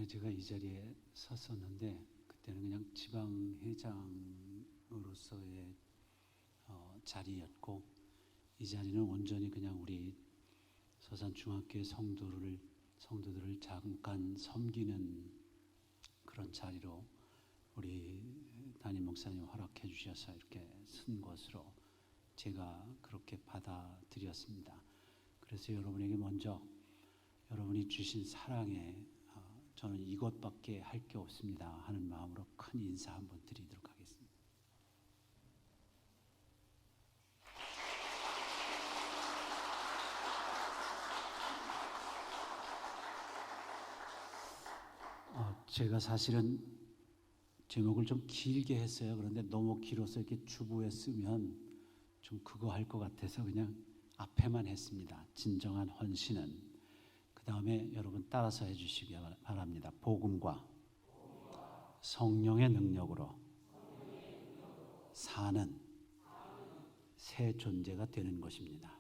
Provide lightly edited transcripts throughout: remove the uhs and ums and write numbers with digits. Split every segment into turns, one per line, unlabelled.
전에 제가 이 자리에 섰었는데 그때는 그냥 지방회장으로서의 자리였고, 이 자리는 온전히 그냥 우리 서산중학교의 성도들을 잠깐 섬기는 그런 자리로 우리 담임 목사님 허락해 주셔서 이렇게 쓴 것으로 제가 그렇게 받아들였습니다. 그래서 여러분에게 먼저 여러분이 주신 사랑에 저는 이것밖에 할 게 없습니다 하는 마음으로 큰 인사 한번 드리도록 하겠습니다. 제가 사실은 제목을 좀 길게 했어요. 그런데 너무 길어서 이렇게 주부에 쓰면 좀 그거 할 것 같아서 그냥 앞에만 했습니다. 진정한 헌신은. 그 다음에 여러분 따라서 해주시기 바랍니다. 복음과 성령의 능력으로 사는 새 존재가 되는 것입니다.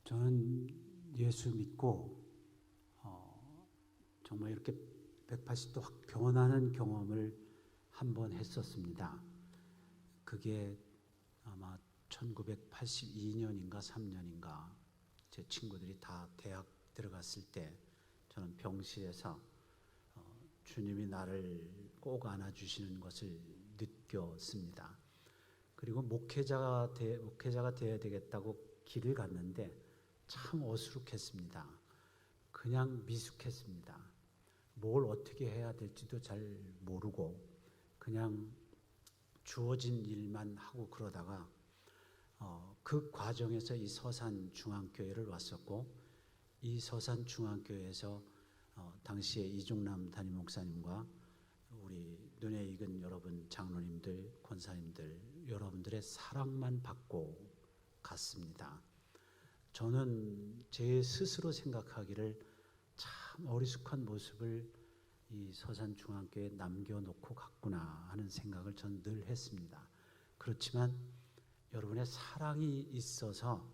저는 예수 믿고 정말 이렇게 180도 확 변하는 경험을 한번 했었습니다. 그게 아마 1982년인가 3년인가 제 친구들이 다 대학 들어갔을 때 저는 병실에서 주님이 나를 꼭 안아주시는 것을 느꼈습니다. 그리고 목회자가 되어야 되겠다고 길을 갔는데 참 어수룩했습니다. 그냥 미숙했습니다. 뭘 어떻게 해야 될지도 잘 모르고 그냥 주어진 일만 하고 그러다가 그 과정에서 이 서산중앙교회를 왔었고, 이 서산중앙교회에서 당시에 이종남 담임 목사님과 우리 눈에 익은 여러분 장로님들, 권사님들 여러분들의 사랑만 받고 갔습니다. 저는 제 스스로 생각하기를 참 어리숙한 모습을 이 서산중앙교회에 남겨놓고 갔구나 하는 생각을 전 늘 했습니다. 그렇지만 여러분의 사랑이 있어서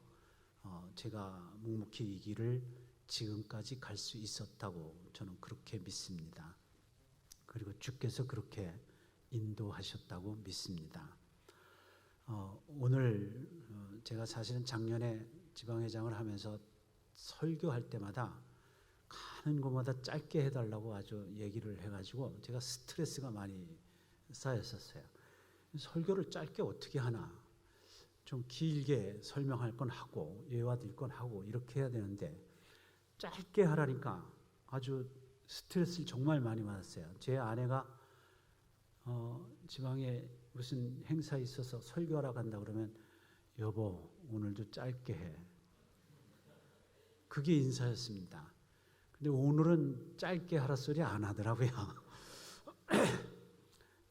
제가 묵묵히 이 길을 지금까지 갈 수 있었다고 저는 그렇게 믿습니다. 그리고 주께서 그렇게 인도하셨다고 믿습니다. 오늘 제가 사실은 작년에 지방회장을 하면서 설교할 때마다 가는 곳마다 짧게 해달라고 아주 얘기를 해가지고 제가 스트레스가 많이 쌓였었어요. 설교를 짧게 어떻게 하나, 좀 길게 설명할 건 하고 예화 드릴 건 하고 이렇게 해야 되는데 짧게 하라니까 아주 스트레스를 정말 많이 받았어요. 제 아내가 지방에 무슨 행사 있어서 설교하러 간다 그러면 여보 오늘도 짧게 해. 그게 인사였습니다. 근데 오늘은 짧게 하라 소리 안 하더라고요.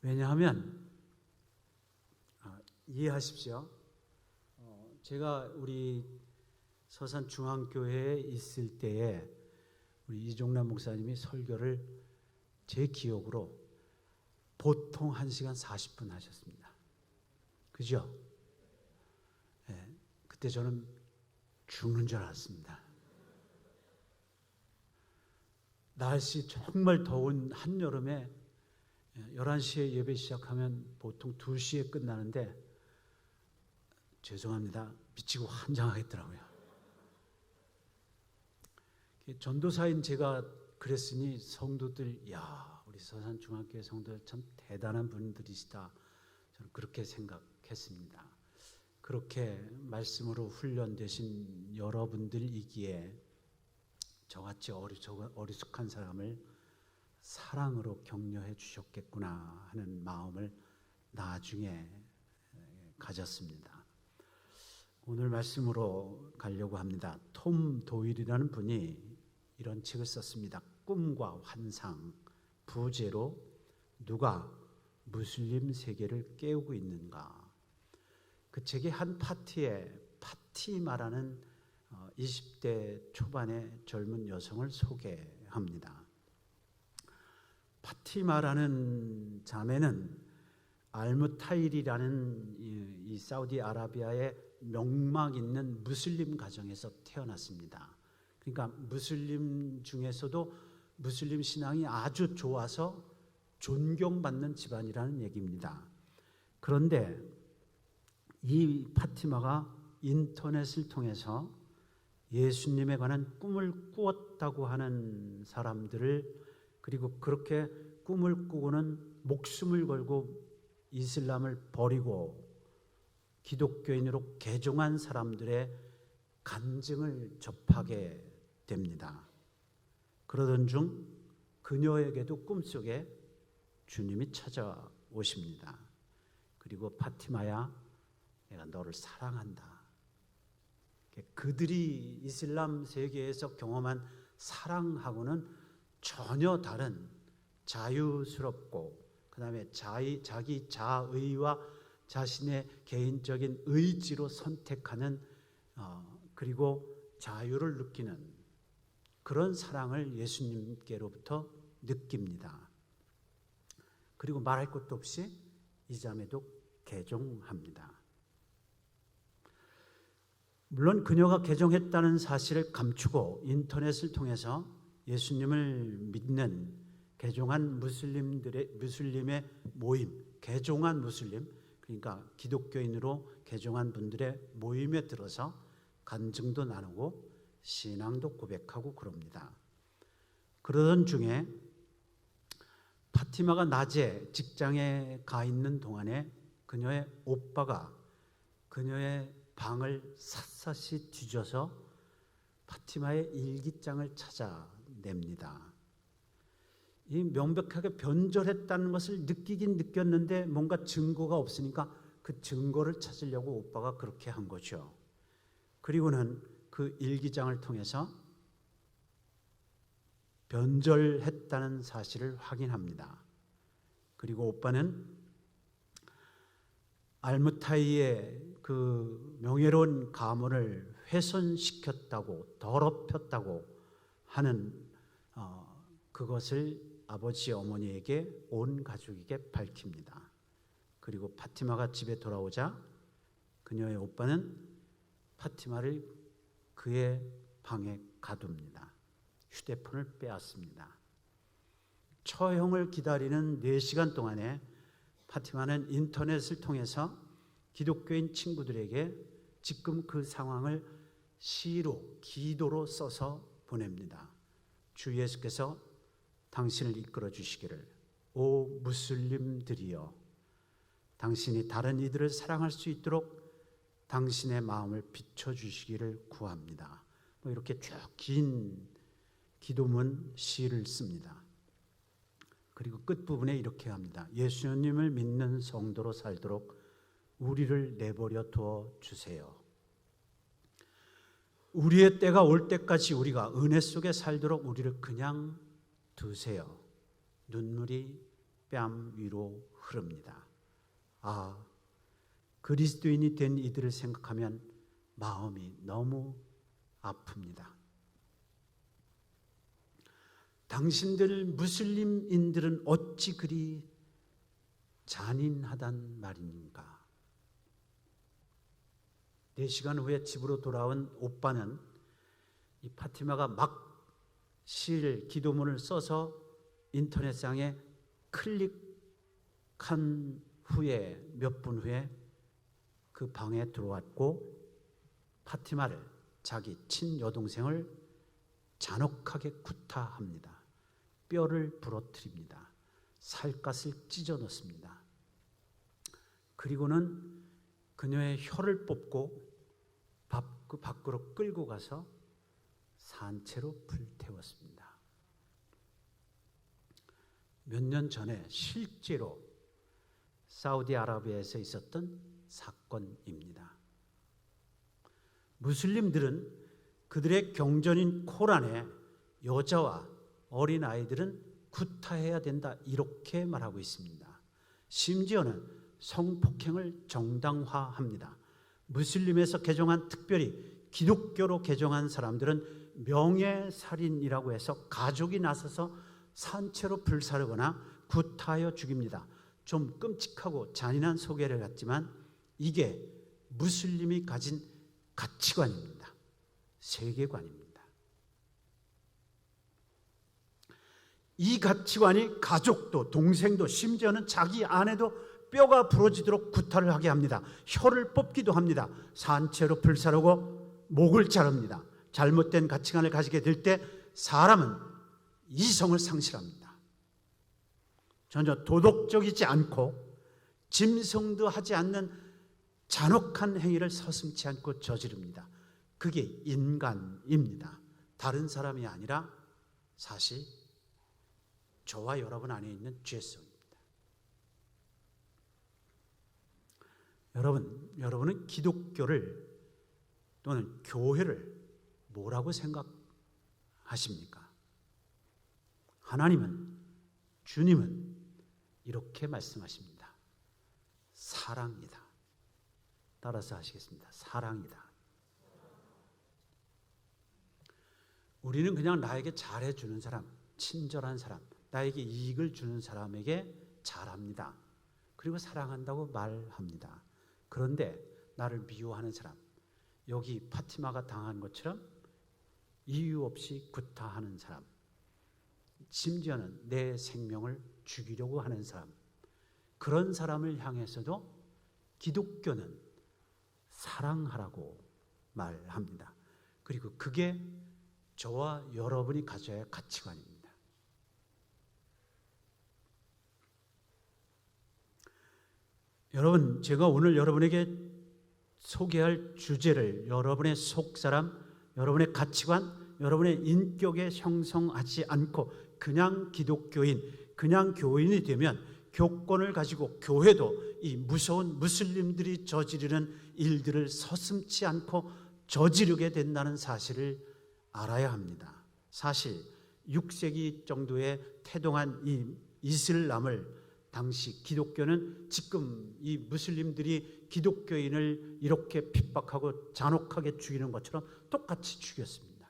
왜냐하면 이해하십시오. 제가 우리 서산중앙교회에 있을 때에 우리 이종남 목사님이 설교를 제 기억으로 보통 1시간 40분 하셨습니다. 그죠? 네, 그때 저는 죽는 줄 알았습니다. 날씨 정말 더운 한여름에 11시에 예배 시작하면 보통 2시에 끝나는데 죄송합니다. 미치고 환장하겠더라고요. 전도사인 제가 그랬으니 성도들, 야 우리 서산중학교의 성도들 참 대단한 분들이시다. 저는 그렇게 생각했습니다. 그렇게 말씀으로 훈련되신 여러분들이기에 저같이 어리숙한 사람을 사랑으로 격려해 주셨겠구나 하는 마음을 나중에 가졌습니다. 오늘 말씀으로 가려고 합니다. 톰 도일이라는 분이 이런 책을 썼습니다. 꿈과 환상, 부제로 누가 무슬림 세계를 깨우고 있는가. 그 책의 한 파트에 파티마라는 20대 초반의 젊은 여성을 소개합니다. 파티마라는 자매는 알무타일이라는 이 사우디아라비아의 명막 있는 무슬림 가정에서 태어났습니다. 그러니까 무슬림 중에서도 무슬림 신앙이 아주 좋아서 존경받는 집안이라는 얘기입니다. 그런데 이 파티마가 인터넷을 통해서 예수님에 관한 꿈을 꾸었다고 하는 사람들을, 그리고 그렇게 꿈을 꾸고는 목숨을 걸고 이슬람을 버리고 기독교인으로 개종한 사람들의 간증을 접하게 됩니다. 그러던 중 그녀에게도 꿈속에 주님이 찾아오십니다. 그리고 파티마야, 내가 너를 사랑한다. 그들이 이슬람 세계에서 경험한 사랑하고는 전혀 다른 자유스럽고, 그 다음에 자기 자의와 자신의 개인적인 의지로 선택하는 그리고 자유를 느끼는 그런 사랑을 예수님께로부터 느낍니다. 그리고 말할 것도 없이 이 자매도 개종합니다. 물론 그녀가 개종했다는 사실을 감추고 인터넷을 통해서 예수님을 믿는 개종한 무슬림의 모임, 개종한 무슬림, 그러니까 기독교인으로 개종한 분들의 모임에 들어서 간증도 나누고 신앙도 고백하고 그럽니다. 그러던 중에 파티마가 낮에 직장에 가 있는 동안에 그녀의 오빠가 그녀의 방을 샅샅이 뒤져서 파티마의 일기장을 찾아냅니다. 이 명백하게 변절했다는 것을 느끼긴 느꼈는데 뭔가 증거가 없으니까 그 증거를 찾으려고 오빠가 그렇게 한 거죠. 그리고는 그 일기장을 통해서 변절했다는 사실을 확인합니다. 그리고 오빠는 알무타이의 그 명예로운 가문을 훼손시켰다고, 더럽혔다고 하는 그것을 아버지 어머니에게, 온 가족에게 밝힙니다. 그리고 파티마가 집에 돌아오자 그녀의 오빠는 파티마를 그의 방에 가둡니다. 휴대폰을 빼앗습니다. 처형을 기다리는 4시간 동안에 파티마는 인터넷을 통해서 기독교인 친구들에게 지금 그 상황을 시로, 기도로 써서 보냅니다. 주 예수께서 당신을 이끌어 주시기를, 오 무슬림들이여, 당신이 다른 이들을 사랑할 수 있도록 당신의 마음을 비춰주시기를 구합니다. 이렇게 쭉 긴 기도문 시를 씁니다. 그리고 끝부분에 이렇게 합니다. 예수님을 믿는 성도로 살도록 우리를 내버려 두어 주세요. 우리의 때가 올 때까지 우리가 은혜 속에 살도록 우리를 그냥 두세요. 눈물이 뺨 위로 흐릅니다. 아, 그리스도인이 된 이들을 생각하면 마음이 너무 아픕니다. 당신들 무슬림인들은 어찌 그리 잔인하단 말인가. 4시간 후에 집으로 돌아온 오빠는 이 파티마가 막 실 기도문을 써서 인터넷상에 클릭한 후에 몇 분 후에 그 방에 들어왔고 파티마를, 자기 친여동생을 잔혹하게 구타합니다. 뼈를 부러뜨립니다. 살갗을 찢어 넣습니다. 그리고는 그녀의 혀를 뽑고 그 밖으로 끌고 가서 산채로 불태웠습니다. 몇 년 전에 실제로 사우디아라비아에서 있었던 사건입니다. 무슬림들은 그들의 경전인 코란에 여자와 어린아이들은 구타해야 된다, 이렇게 말하고 있습니다. 심지어는 성폭행을 정당화합니다. 무슬림에서 개종한, 특별히 기독교로 개종한 사람들은 명예살인이라고 해서 가족이 나서서 산채로 불사르거나 구타하여 죽입니다. 좀 끔찍하고 잔인한 소개를 갖지만 이게 무슬림이 가진 가치관입니다. 세계관입니다. 이 가치관이 가족도 동생도 심지어는 자기 아내도 뼈가 부러지도록 구타를 하게 합니다. 혀를 뽑기도 합니다. 산채로 불사르고 목을 자릅니다. 잘못된 가치관을 가지게 될 때 사람은 이성을 상실합니다. 전혀 도덕적이지 않고 짐승도 하지 않는 잔혹한 행위를 서슴지 않고 저지릅니다. 그게 인간입니다. 다른 사람이 아니라 사실 저와 여러분 안에 있는 죄성입니다. 여러분은 기독교를 또는 교회를 뭐라고 생각하십니까? 하나님은, 주님은 이렇게 말씀하십니다. 사랑이다. 따라서 하시겠습니다. 사랑이다. 우리는 그냥 나에게 잘해주는 사람, 친절한 사람, 나에게 이익을 주는 사람에게 잘합니다. 그리고 사랑한다고 말합니다. 그런데 나를 미워하는 사람, 여기 파티마가 당한 것처럼 이유 없이 구타하는 사람, 심지어는 내 생명을 죽이려고 하는 사람, 그런 사람을 향해서도 기독교는 사랑하라고 말합니다. 그리고 그게 저와 여러분이 가져야 할 가치관입니다. 여러분, 제가 오늘 여러분에게 소개할 주제를 여러분의 속사람, 여러분의 가치관, 여러분의 인격에 형성하지 않고 그냥 기독교인, 그냥 교인이 되면 교권을 가지고 교회도 이 무서운 무슬림들이 저지르는 일들을 서슴지 않고 저지르게 된다는 사실을 알아야 합니다. 사실 6세기 정도에 태동한 이 이슬람을 당시 기독교는 지금 이 무슬림들이 기독교인을 이렇게 핍박하고 잔혹하게 죽이는 것처럼 똑같이 죽였습니다.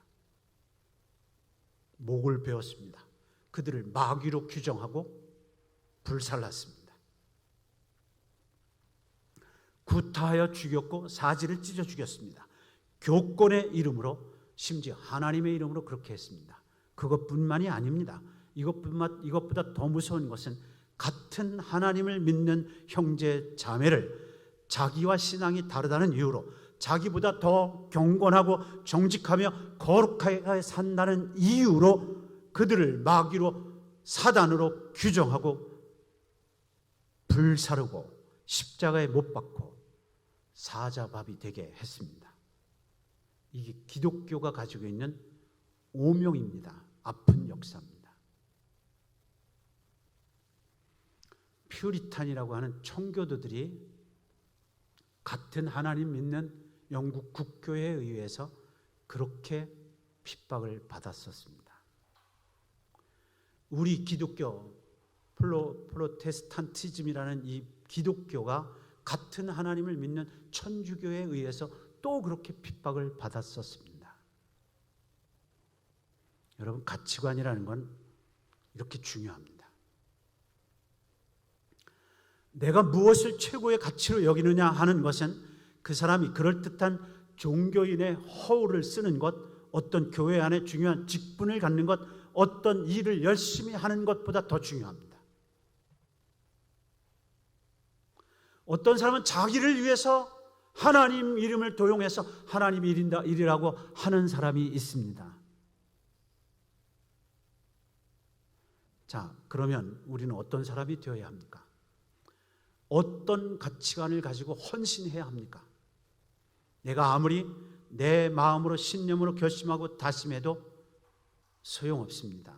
목을 베었습니다. 그들을 마귀로 규정하고 불살랐습니다. 구타하여 죽였고 사지를 찢어 죽였습니다. 교권의 이름으로, 심지어 하나님의 이름으로 그렇게 했습니다. 그것뿐만이 아닙니다. 이것보다 더 무서운 것은 같은 하나님을 믿는 형제 자매를 자기와 신앙이 다르다는 이유로, 자기보다 더 경건하고 정직하며 거룩하게 산다는 이유로 그들을 마귀로, 사단으로 규정하고 불사르고 십자가에 못 박고 사자밥이 되게 했습니다. 이게 기독교가 가지고 있는 오명입니다. 아픈 역사입니다. 퓨리탄이라고 하는 청교도들이 같은 하나님 믿는 영국 국교에 의해서 그렇게 핍박을 받았었습니다. 우리 기독교, 프로테스탄티즘이라는 이 기독교가 같은 하나님을 믿는 천주교에 의해서 또 그렇게 핍박을 받았었습니다. 여러분, 가치관이라는 건 이렇게 중요합니다. 내가 무엇을 최고의 가치로 여기느냐 하는 것은 그 사람이 그럴듯한 종교인의 허울을 쓰는 것, 어떤 교회 안에 중요한 직분을 갖는 것, 어떤 일을 열심히 하는 것보다 더 중요합니다. 어떤 사람은 자기를 위해서 하나님 이름을 도용해서 하나님 일이라고 하는 사람이 있습니다. 자, 그러면 우리는 어떤 사람이 되어야 합니까? 어떤 가치관을 가지고 헌신해야 합니까? 내가 아무리 내 마음으로 신념으로 결심하고 다짐해도 소용없습니다.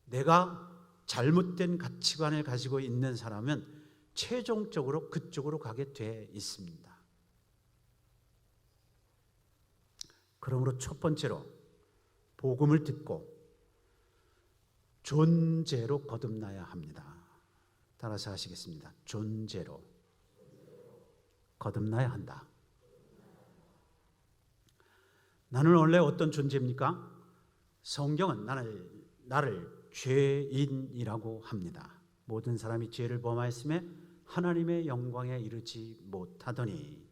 내가 잘못된 가치관을 가지고 있는 사람은 최종적으로 그쪽으로 가게 돼 있습니다. 그러므로 첫 번째로 복음을 듣고 존재로 거듭나야 합니다. 따라서 하시겠습니다. 존재로 거듭나야 한다. 나는 원래 어떤 존재입니까? 성경은 나를 죄인이라고 합니다. 모든 사람이 죄를 범하였음에 하나님의 영광에 이르지 못하더니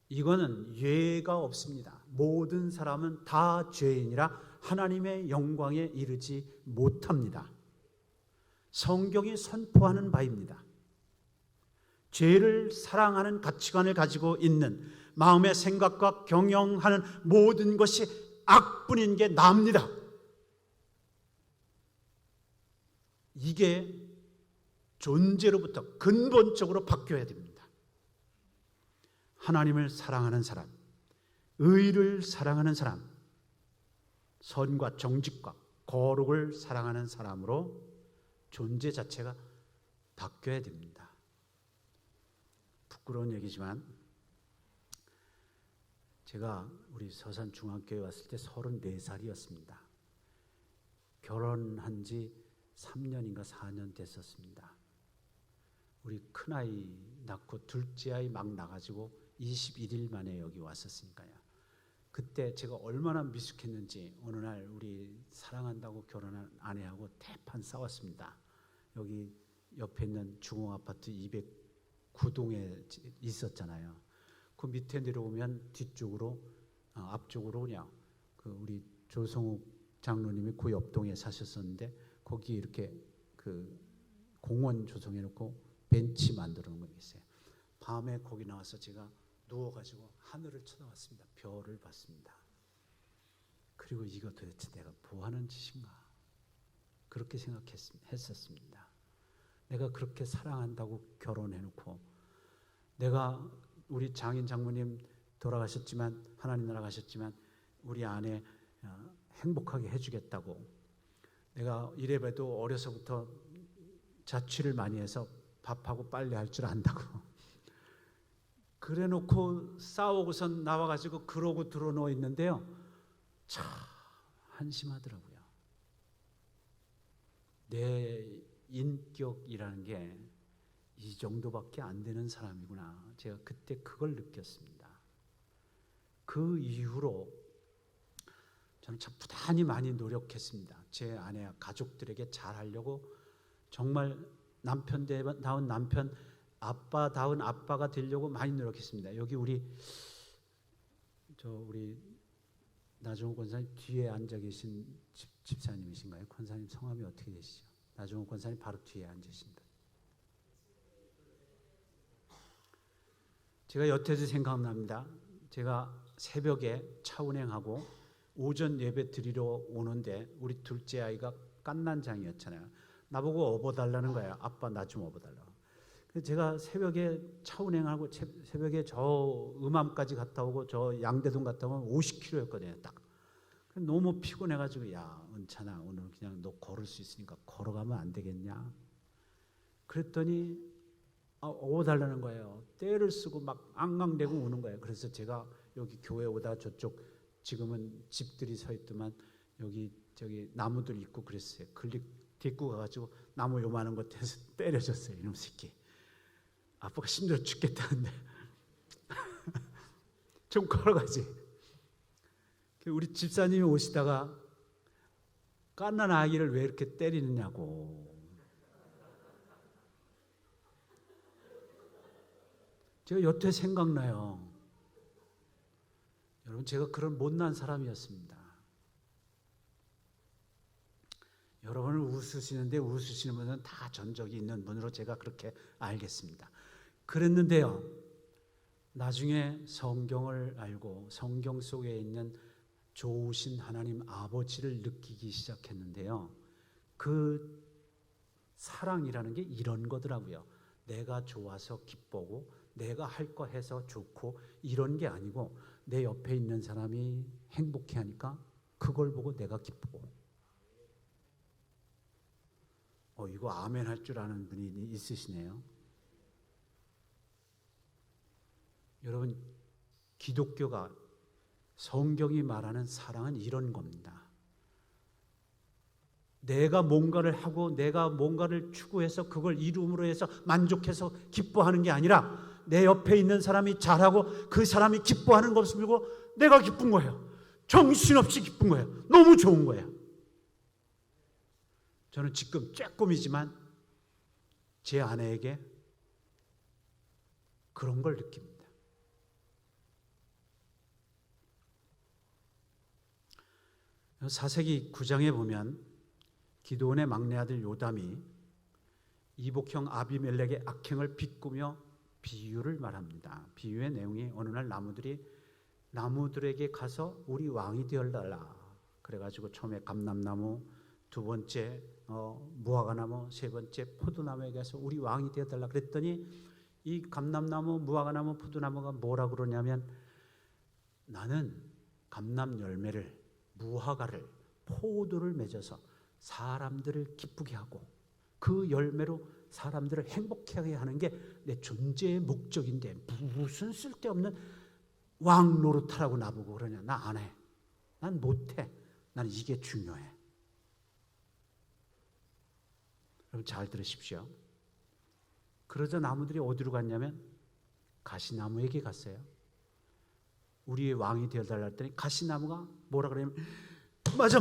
이거는 예가 없습니다. 모든 사람은 다 죄인이라 하나님의 영광에 이르지 못합니다. 성경이 선포하는 바입니다. 죄를 사랑하는 가치관을 가지고 있는 마음의 생각과 경영하는 모든 것이 악뿐인 게 납니다. 이게 존재로부터 근본적으로 바뀌어야 됩니다. 하나님을 사랑하는 사람, 의를 사랑하는 사람, 선과 정직과 거룩을 사랑하는 사람으로 존재 자체가 바뀌어야 됩니다. 부끄러운 얘기지만 제가 우리 서산중앙교회 왔을 때 34살이었습니다. 결혼한 지 3년인가 4년 됐었습니다. 우리 큰아이 낳고 둘째 아이 막 나가지고 21일 만에 여기 왔었으니까요. 그때 제가 얼마나 미숙했는지 어느 날 우리 사랑한다고 결혼한 아내하고 대판 싸웠습니다. 여기 옆에 있는 중흥아파트 209동에 있었잖아요. 그 밑에 내려오면 뒤쪽으로 앞쪽으로 그냥 그 우리 조성욱 장로님이 그 옆동에 사셨었는데 거기 이렇게 그 공원 조성해 놓고 벤치 만들어 놓은 거 있어요. 밤에 거기 나와서 제가 누워가지고 하늘을 쳐다봤습니다. 별을 봤습니다. 그리고 이거 도대체 내가 뭐 하는 짓인가 그렇게 생각했었습니다. 내가 그렇게 사랑한다고 결혼해놓고 내가 우리 장인 장모님 돌아가셨지만 하나님 나라 가셨지만 우리 아내 행복하게 해주겠다고 내가 이래봬도 어려서부터 자취를 많이 해서 밥하고 빨래 할 줄 안다고 그래 놓고 싸우고선 나와가지고 그러고 들어누워 있는데요. 참 한심하더라고요. 내 인격이라는 게 이 정도밖에 안 되는 사람이구나. 제가 그때 그걸 느꼈습니다. 그 이후로 저는 참 부단히 많이 노력했습니다. 제 아내 가족들에게 잘하려고 정말 남편다운 남편, 아빠다운 아빠가 되려고 많이 노력했습니다. 여기 우리 나종욱 권사님 뒤에 앉아 계신 집사님이신가요? 권사님 성함이 어떻게 되시죠? 나종욱 권사님 바로 뒤에 앉으십니다. 제가 여태도 생각납니다. 제가 새벽에 차 운행하고 오전 예배 드리러 오는데 우리 둘째 아이가 깐난장이었잖아요. 나보고 업어달라는 거예요. 아빠 나 좀 업어달라고. 그래서 제가 새벽에 차 운행하고 새벽에 저 음암까지 갔다 오고 저 양대동 갔다 오면 50km였거든요. 딱. 너무 피곤해가지고 야 은찬아 오늘 그냥 너 걸을 수 있으니까 걸어가면 안 되겠냐. 그랬더니 업어달라는 거예요. 떼를 쓰고 막 앙앙대고 오는 거예요. 그래서 제가 여기 교회 오다 저쪽 지금은 집들이 서 있더만 여기 저기 나무들 있고 그랬어요. 데리고 가가지고 나무 요만한 것 해서 때려줬어요. 이놈 새끼. 아빠가 힘들어 죽겠다는데 좀 걸어가지. 우리 집사님이 오시다가 깐난 아기를 왜 이렇게 때리느냐고. 제가 여태 생각나요. 여러분 제가 그런 못난 사람이었습니다. 여러분을 웃으시는데 웃으시는 분은 다 전적이 있는 분으로 제가 그렇게 알겠습니다. 그랬는데요. 나중에 성경을 알고 성경 속에 있는 좋으신 하나님 아버지를 느끼기 시작했는데요. 그 사랑이라는 게 이런 거더라고요. 내가 좋아서 기쁘고 내가 할 거 해서 좋고 이런 게 아니고 내 옆에 있는 사람이 행복해하니까 그걸 보고 내가 기쁘고 이거 아멘 할 줄 아는 분이 있으시네요. 여러분 기독교가 성경이 말하는 사랑은 이런 겁니다. 내가 뭔가를 하고 내가 뭔가를 추구해서 그걸 이룸으로 해서 만족해서 기뻐하는 게 아니라 내 옆에 있는 사람이 잘하고 그 사람이 기뻐하는 것을 보고 내가 기쁜 거예요. 정신없이 기쁜 거예요. 너무 좋은 거예요. 저는 지금 쬐꼼이지만 제 아내에게 그런 걸 느낍니다. 사세기 9장에 보면 기드온의 막내 아들 요담이 이복형 아비멜렉의 악행을 비꾸며 비유를 말합니다. 비유의 내용이 어느 날 나무들에게 가서 우리 왕이 되어달라. 그래가지고 처음에 감람나무, 두 번째 무화과나무, 세 번째 포도나무에 가서 우리 왕이 되어달라 그랬더니 이 감람나무, 무화과나무, 포도나무가 뭐라 그러냐면 나는 감람 열매를, 무화과를, 포도를 맺어서 사람들을 기쁘게 하고 그 열매로 사람들을 행복하게 하는 게 내 존재의 목적인데 무슨 쓸데없는 왕 노릇하라고 나보고 그러냐. 나 안 해. 난 못해. 나는 이게 중요해. 여러분 잘 들으십시오. 그러자 나무들이 어디로 갔냐면 가시나무에게 갔어요. 우리의 왕이 되어달라 했더니 가시나무가 뭐라 그러냐면 맞아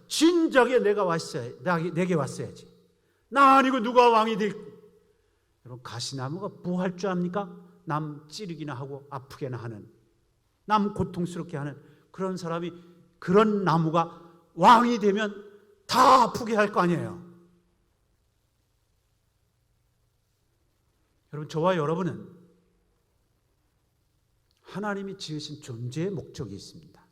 진작에 내게 왔어야지. 나 아니고 누가 왕이 될. 여러분 가시나무가 뭐 할 줄 압니까? 남 찌르기나 하고 아프게나 하는, 남 고통스럽게 하는 그런 사람이, 그런 나무가 왕이 되면 다 아프게 할 거 아니에요. 여러분 저와 여러분은 하나님이 지으신 존재의 목적이 있습니다.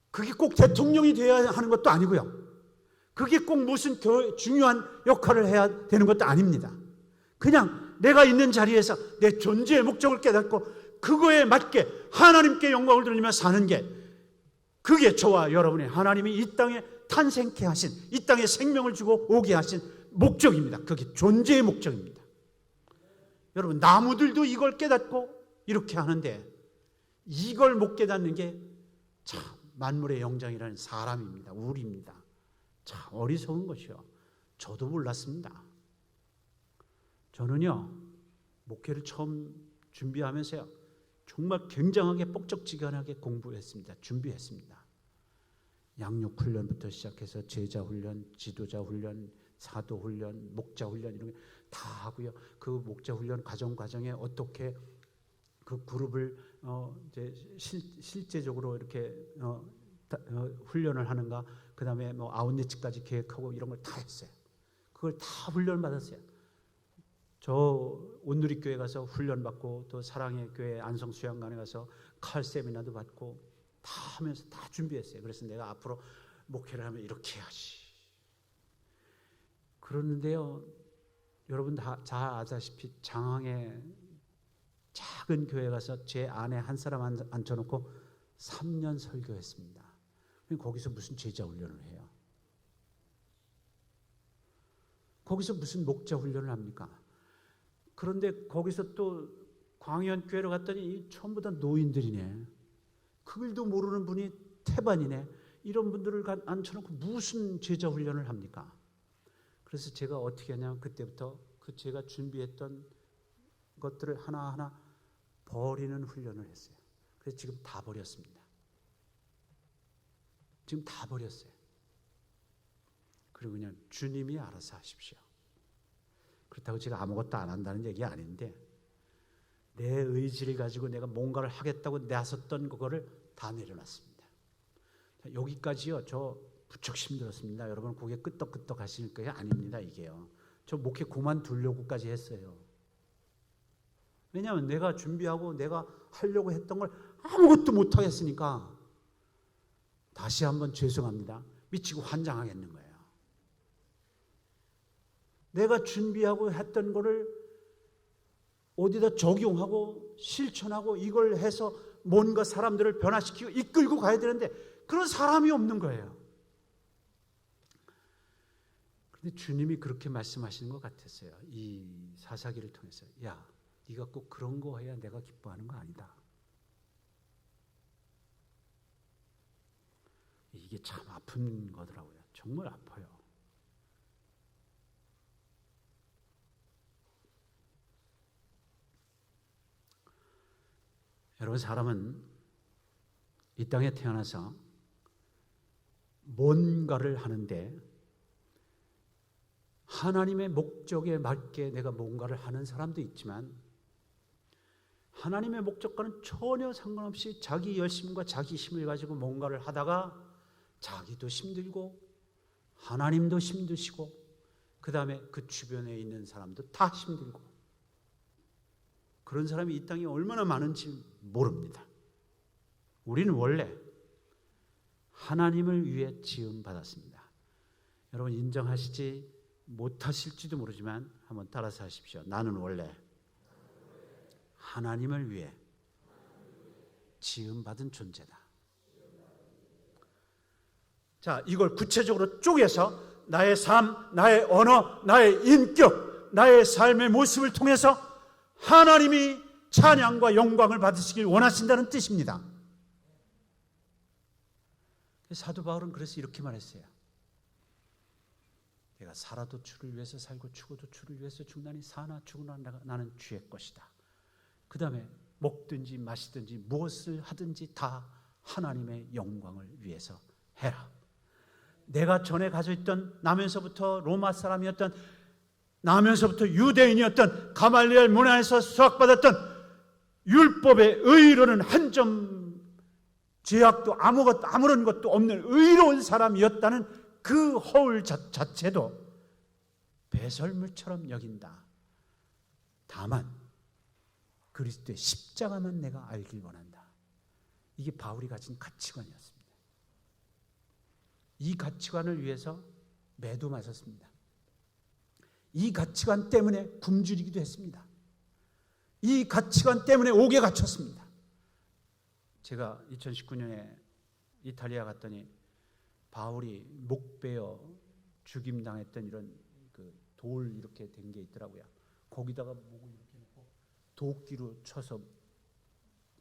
그게 꼭 대통령이 되어야 하는 것도 아니고요. 그게 꼭 무슨 중요한 역할을 해야 되는 것도 아닙니다. 그냥 내가 있는 자리에서 내 존재의 목적을 깨닫고 그거에 맞게 하나님께 영광을 돌리며 사는 게, 그게 저와 여러분의 하나님이 이 땅에 탄생케 하신, 이 땅에 생명을 주고 오게 하신 목적입니다. 그게 존재의 목적입니다. 여러분 나무들도 이걸 깨닫고 이렇게 하는데 이걸 못 깨닫는 게 참 만물의 영장이라는 사람입니다. 우리입니다. 참 어리석은 것이요. 저도 몰랐습니다. 저는요 목회를 처음 준비하면서요 정말 굉장하게 뻑적지근하게 공부했습니다. 준비했습니다. 양육훈련부터 시작해서 제자훈련, 지도자훈련, 사도훈련, 목자훈련 이런 게 다 하고요. 그 목자훈련 과정에 어떻게 그 그룹을 이제 실제적으로 이렇게 훈련을 하는가, 그 다음에 뭐 아웃리치까지 계획하고 이런 걸 다 했어요. 그걸 다 훈련 받았어요. 저 온누리교회 가서 훈련 받고 또 사랑의 교회 안성수양관에 가서 칼 세미나도 받고 다 하면서 다 준비했어요. 그래서 내가 앞으로 목회를 하면 이렇게 해야지. 그러는데요, 여러분 다 잘 아다시피 장항에 작은 교회 가서 제 안에 한 사람 앉혀놓고 3년 설교했습니다. 거기서 무슨 제자 훈련을 해요? 거기서 무슨 목자 훈련을 합니까? 그런데 거기서 또 광연교회로 갔더니 전부 다 노인들이네. 그글도 모르는 분이 태반이네. 이런 분들을 앉혀놓고 무슨 제자 훈련을 합니까? 그래서 제가 어떻게 하냐면 그때부터 그 제가 준비했던 것들을 하나하나 버리는 훈련을 했어요. 그래서 지금 다 버렸습니다. 지금 다 버렸어요. 그리고 그냥 주님이 알아서 하십시오. 그렇다고 제가 아무것도 안 한다는 얘기 아닌데 내 의지를 가지고 내가 뭔가를 하겠다고 나섰던 그거를 다 내려놨습니다. 여기까지요. 저 부쩍 힘들었습니다. 여러분 고개 끄떡끄떡 하실 거예요? 아닙니다. 이게요. 저 목회 그만두려고까지 했어요. 왜냐하면 내가 준비하고 내가 하려고 했던 걸 아무것도 못하겠으니까 다시 한번 죄송합니다. 미치고 환장하겠는 거예요. 내가 준비하고 했던 거를 어디다 적용하고 실천하고 이걸 해서 뭔가 사람들을 변화시키고 이끌고 가야 되는데 그런 사람이 없는 거예요. 그런데 주님이 그렇게 말씀하시는 것 같았어요. 이 사사기를 통해서. 야, 네가 꼭 그런 거 해야 내가 기뻐하는 거 아니다. 이게 참 아픈 거더라고요. 정말 아파요. 여러분 사람은 이 땅에 태어나서 뭔가를 하는데 하나님의 목적에 맞게 내가 뭔가를 하는 사람도 있지만 하나님의 목적과는 전혀 상관없이 자기 열심과 자기 힘을 가지고 뭔가를 하다가 자기도 힘들고 하나님도 힘드시고 그 다음에 그 주변에 있는 사람도 다 힘들고 그런 사람이 이 땅에 얼마나 많은지 모릅니다. 우리는 원래 하나님을 위해 지음받았습니다. 여러분 인정하시지 못하실지도 모르지만 한번 따라서 하십시오. 나는 원래 하나님을 위해 지음받은 존재다. 자, 이걸 구체적으로 쪼개서 나의 삶, 나의 언어, 나의 인격, 나의 삶의 모습을 통해서 하나님이 찬양과 영광을 받으시길 원하신다는 뜻입니다. 사도 바울은 그래서 이렇게 말했어요. 내가 살아도 주를 위해서 살고 죽어도 주를 위해서 죽나니 사나 죽으나 나는 주의 것이다. 그 다음에 먹든지 마시든지 무엇을 하든지 다 하나님의 영광을 위해서 해라. 내가 전에 가지고 있던 나면서부터 로마 사람이었던 나면서부터 유대인이었던 가말리엘 문화에서 수학받았던 율법의 의로는 한 점 죄악도 아무런 것도 없는 의로운 사람이었다는 그 허울 자체도 배설물처럼 여긴다. 다만 그리스도의 십자가만 내가 알길 원한다. 이게 바울이 가진 가치관이었습니다. 이 가치관을 위해서 매도 맞았습니다. 이 가치관 때문에 굶주리기도 했습니다. 이 가치관 때문에 옥에 갇혔습니다. 제가 2019년에 이탈리아 갔더니 바울이 목 베어 죽임당했던 이런 그 돌 이렇게 된 게 있더라고요. 거기다가 목을 이렇게 놓고 도끼로 쳐서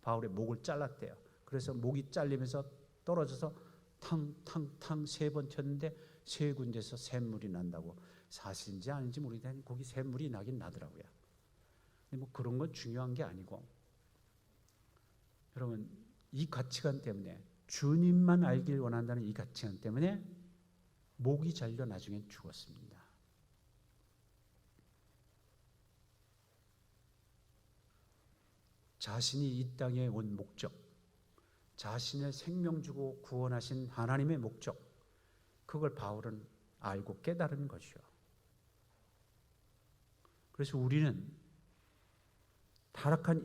바울의 목을 잘랐대요. 그래서 목이 잘리면서 떨어져서 탕탕탕 3번 쳤는데 3군데서 샘물이 난다고. 사실인지 아닌지 모르겠는데 거기 샘물이 나긴 나더라고요. 근데 뭐 그런 건 중요한 게 아니고, 여러분 이 가치관 때문에, 주님만 알길 원한다는 이 가치관 때문에 목이 잘려 나중에 죽었습니다. 자신이 이 땅에 온 목적, 자신의 생명 주고 구원하신 하나님의 목적, 그걸 바울은 알고 깨달은 것이요. 그래서 우리는 타락한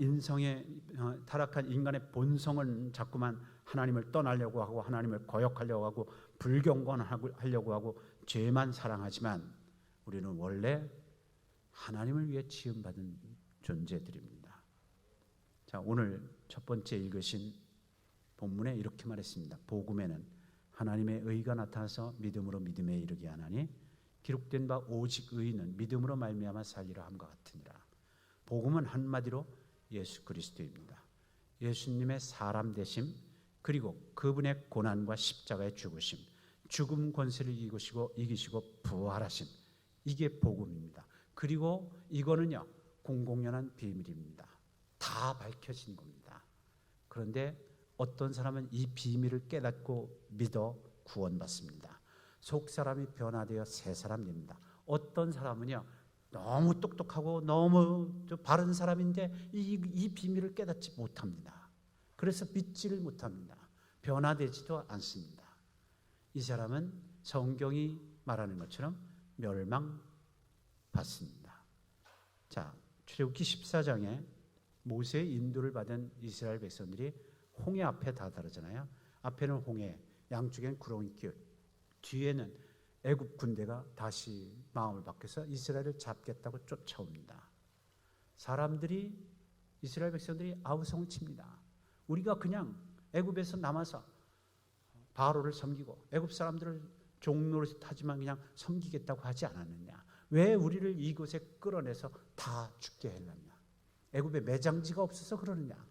인간의 본성은 자꾸만 하나님을 떠나려고 하고 하나님을 거역하려고 하고 불경건하려고 하고 죄만 사랑하지만 우리는 원래 하나님을 위해 지음받은 존재들입니다. 자, 오늘 첫 번째 읽으신 본문에 이렇게 말했습니다. 복음에는 하나님의 의가 나타나서 믿음으로 믿음에 이르게 하나니 기록된 바 오직 의인은 믿음으로 말미암아 살리라 함과 같으니라. 복음은 한마디로 예수 그리스도입니다. 예수님의 사람 되심, 그리고 그분의 고난과 십자가의 죽으심, 죽음 권세를 이기시고 부활하심, 이게 복음입니다. 그리고 이거는요 공공연한 비밀입니다. 다 밝혀진 겁니다. 그런데 어떤 사람은 이 비밀을 깨닫고 믿어 구원받습니다. 속 사람이 변화되어 새 사람 됩니다. 어떤 사람은요 너무 똑똑하고 너무 바른 사람인데 이 비밀을 깨닫지 못합니다. 그래서 믿지를 못합니다. 변화되지도 않습니다. 이 사람은 성경이 말하는 것처럼 멸망받습니다. 자, 출애굽기 14장에 모세의 인도를 받은 이스라엘 백성들이 홍해 앞에 다다르잖아요. 앞에는 홍해, 양쪽엔 구렁이 길, 뒤에는 애굽 군대가 다시 마음을 바뀌어서 이스라엘을 잡겠다고 쫓아옵니다. 사람들이, 이스라엘 백성들이 아우성을 칩니다. 우리가 그냥 애굽에서 남아서 바로를 섬기고 애굽 사람들을 종노릇 하지만 그냥 섬기겠다고 하지 않았느냐? 왜 우리를 이곳에 끌어내서 다 죽게 했느냐? 애굽에 매장지가 없어서 그러느냐?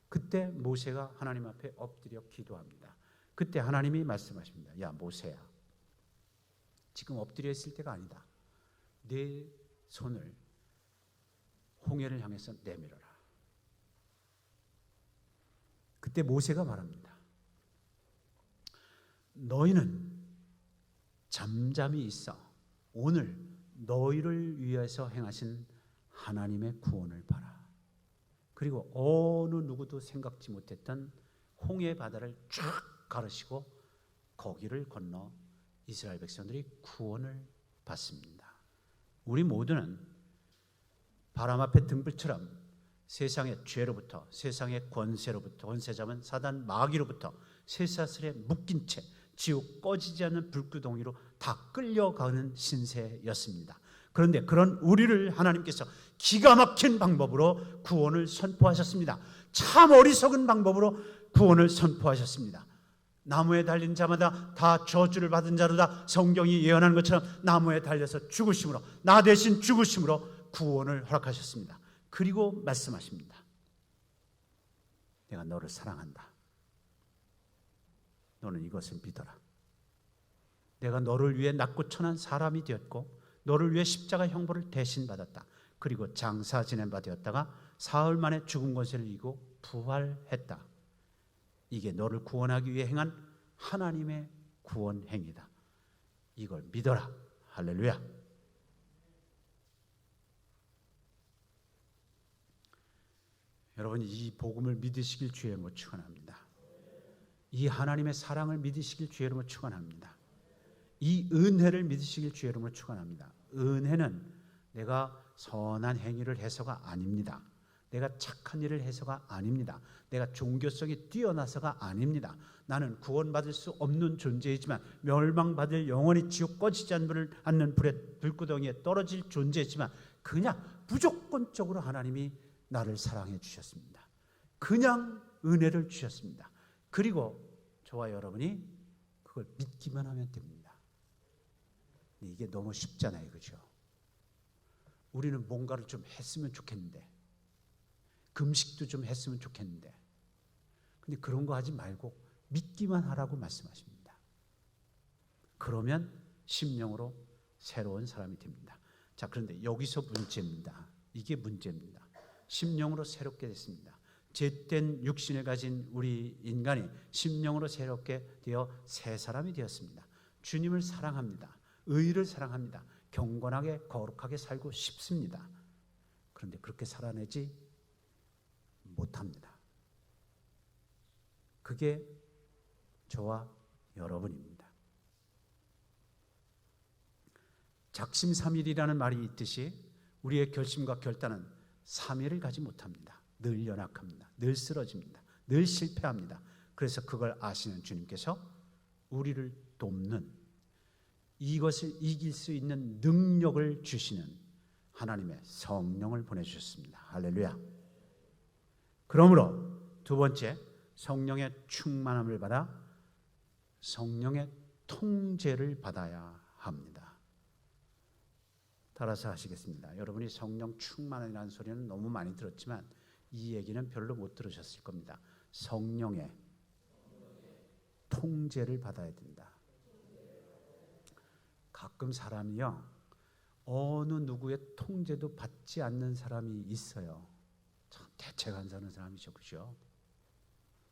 그때 모세가 하나님 앞에 엎드려 기도합니다. 그때 하나님이 말씀하십니다. 야 모세야, 지금 엎드려 있을 때가 아니다. 네 손을 홍해를 향해서 내밀어라. 그때 모세가 말합니다. 너희는 잠잠히 있어 오늘 너희를 위해서 행하신 하나님의 구원을 봐라. 그리고 어느 누구도 생각지 못했던 홍해 바다를 쫙 가르시고 거기를 건너 이스라엘 백성들이 구원을 받습니다. 우리 모두는 바람 앞에 등불처럼 세상의 죄로부터, 세상의 권세로부터, 권세자면 사단 마귀로부터 쇠사슬에 묶인 채 지옥 꺼지지 않는 불구덩이로 다 끌려가는 신세였습니다. 그런데 그런 우리를 하나님께서 기가 막힌 방법으로 구원을 선포하셨습니다. 참 어리석은 방법으로 구원을 선포하셨습니다. 나무에 달린 자마다 다 저주를 받은 자로다. 성경이 예언하는 것처럼 나무에 달려서 죽으심으로, 나 대신 죽으심으로 구원을 허락하셨습니다. 그리고 말씀하십니다. 내가 너를 사랑한다. 너는 이것을 믿어라. 내가 너를 위해 낮고 천한 사람이 되었고 너를 위해 십자가 형벌을 대신 받았다. 그리고 장사 지낸 바 되었다가 사흘 만에 죽은 것을 이기고 부활했다. 이게 너를 구원하기 위해 행한 하나님의 구원 행위다. 이걸 믿어라. 할렐루야. 여러분, 이 복음을 믿으시길 주의 이름으로 축원합니다. 이 하나님의 사랑을 믿으시길 주의 이름으로 축원합니다. 이 은혜를 믿으시길 주의 이름으로 축원합니다. 은혜는 내가 선한 행위를 해서가 아닙니다. 내가 착한 일을 해서가 아닙니다. 내가 종교성이 뛰어나서가 아닙니다. 나는 구원받을 수 없는 존재이지만 멸망받을 영원히 지옥 꺼지지 않는 불의 불구덩이에 떨어질 존재이지만 그냥 무조건적으로 하나님이 나를 사랑해 주셨습니다. 그냥 은혜를 주셨습니다. 그리고 저와 여러분이 그걸 믿기만 하면 됩니다. 이게 너무 쉽잖아요, 그죠? 우리는 뭔가를 좀 했으면 좋겠는데, 금식도 좀 했으면 좋겠는데, 근데 그런 거 하지 말고 믿기만 하라고 말씀하십니다. 그러면 심령으로 새로운 사람이 됩니다. 자, 그런데 여기서 문제입니다. 이게 문제입니다. 심령으로 새롭게 됐습니다. 죄된 육신을 가진 우리 인간이 심령으로 새롭게 되어 새 사람이 되었습니다. 주님을 사랑합니다. 의를 사랑합니다. 경건하게 거룩하게 살고 싶습니다. 그런데 그렇게 살아내지 못합니다. 그게 저와 여러분입니다. 작심삼일이라는 말이 있듯이 우리의 결심과 결단은 3일을 가지 못합니다. 늘 연약합니다. 늘 쓰러집니다. 늘 실패합니다. 그래서 그걸 아시는 주님께서 우리를 돕는, 이것을 이길 수 있는 능력을 주시는 하나님의 성령을 보내주셨습니다. 할렐루야. 그러므로 두 번째, 성령의 충만함을 받아 성령의 통제를 받아야 합니다. 따라서 하시겠습니다. 여러분이 성령 충만이라는 소리는 너무 많이 들었지만 이 얘기는 별로 못 들으셨을 겁니다. 성령의 통제를 받아야 된다. 가끔 사람이요, 어느 누구의 통제도 받지 않는 사람이 있어요. 참 대책 안 서는 사람이죠, 그죠?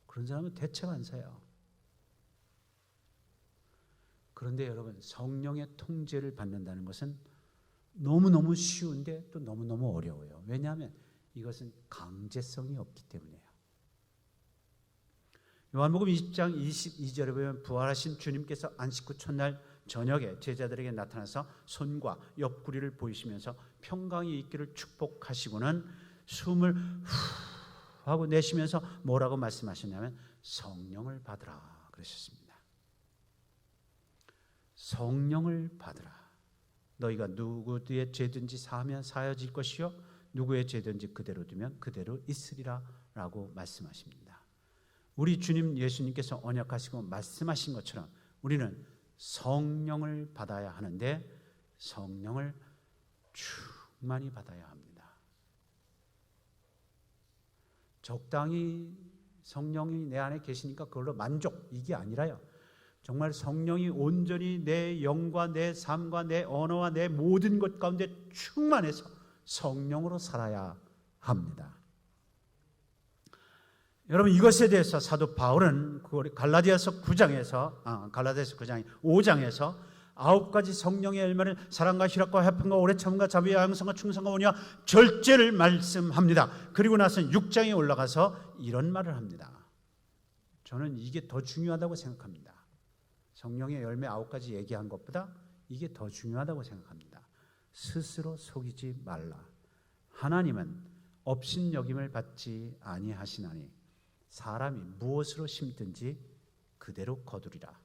그런 사람은 대책 안 서요. 그런데 여러분, 성령의 통제를 받는다는 것은 너무너무 쉬운데 또 너무너무 어려워요. 왜냐하면 이것은 강제성이 없기 때문이에요. 요한복음 20장 22절에 보면 부활하신 주님께서 안식 후 첫날 저녁에 제자들에게 나타나서 손과 옆구리를 보이시면서 평강이 있기를 축복하시고는 숨을 후 하고 내쉬면서 뭐라고 말씀하셨냐면 성령을 받으라 그러셨습니다. 성령을 받으라. 너희가 누구의 죄든지 사하면 사여질 것이요 누구의 죄든지 그대로 두면 그대로 있으리라 라고 말씀하십니다. 우리 주님 예수님께서 언약하시고 말씀하신 것처럼 우리는 성령을 받아야 하는데 성령을 충만히 받아야 합니다. 적당히 성령이 내 안에 계시니까 그걸로 만족, 이게 아니라요. 정말 성령이 온전히 내 영과 내 삶과 내 언어와 내 모든 것 가운데 충만해서 성령으로 살아야 합니다. 여러분, 이것에 대해서 사도 바울은 갈라디아서 5장에서 9가지 성령의 열매는 사랑과 희락과 화평과 오래 참음과 자비와 양성과 충성과 온유와 절제를 말씀합니다. 그리고 나서 6장에 올라가서 이런 말을 합니다. 저는 이게 더 중요하다고 생각합니다. 성령의 열매 9가지 얘기한 것보다 이게 더 중요하다고 생각합니다. 스스로 속이지 말라. 하나님은 업신여김을 받지 아니하시나니 사람이 무엇으로 심든지 그대로 거두리라.